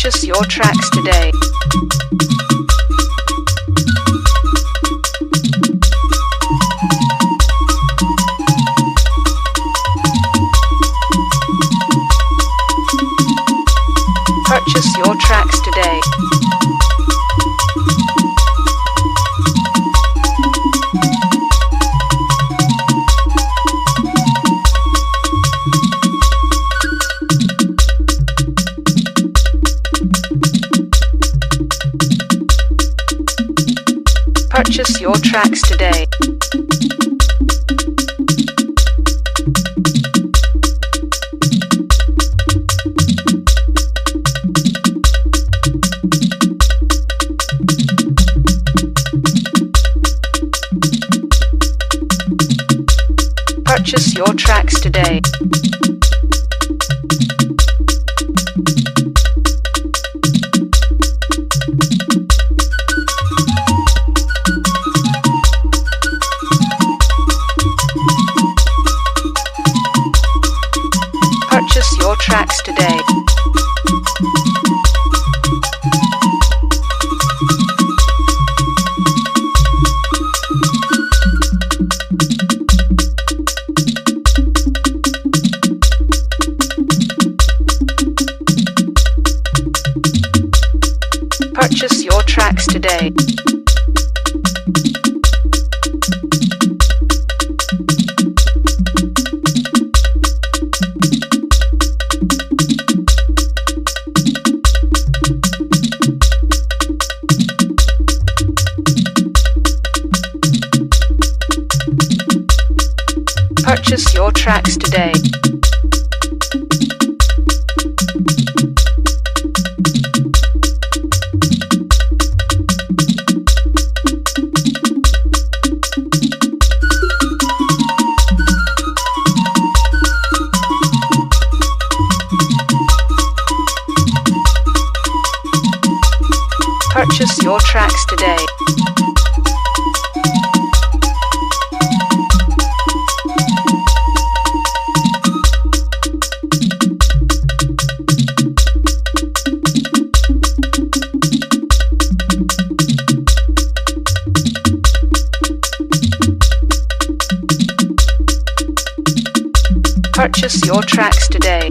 Purchase your tracks today. Purchase your tracks today. Purchase your tracks today. Purchase your tracks today. Purchase your tracks today. Purchase your tracks today. Purchase your tracks today. Purchase your tracks today. Purchase your tracks today.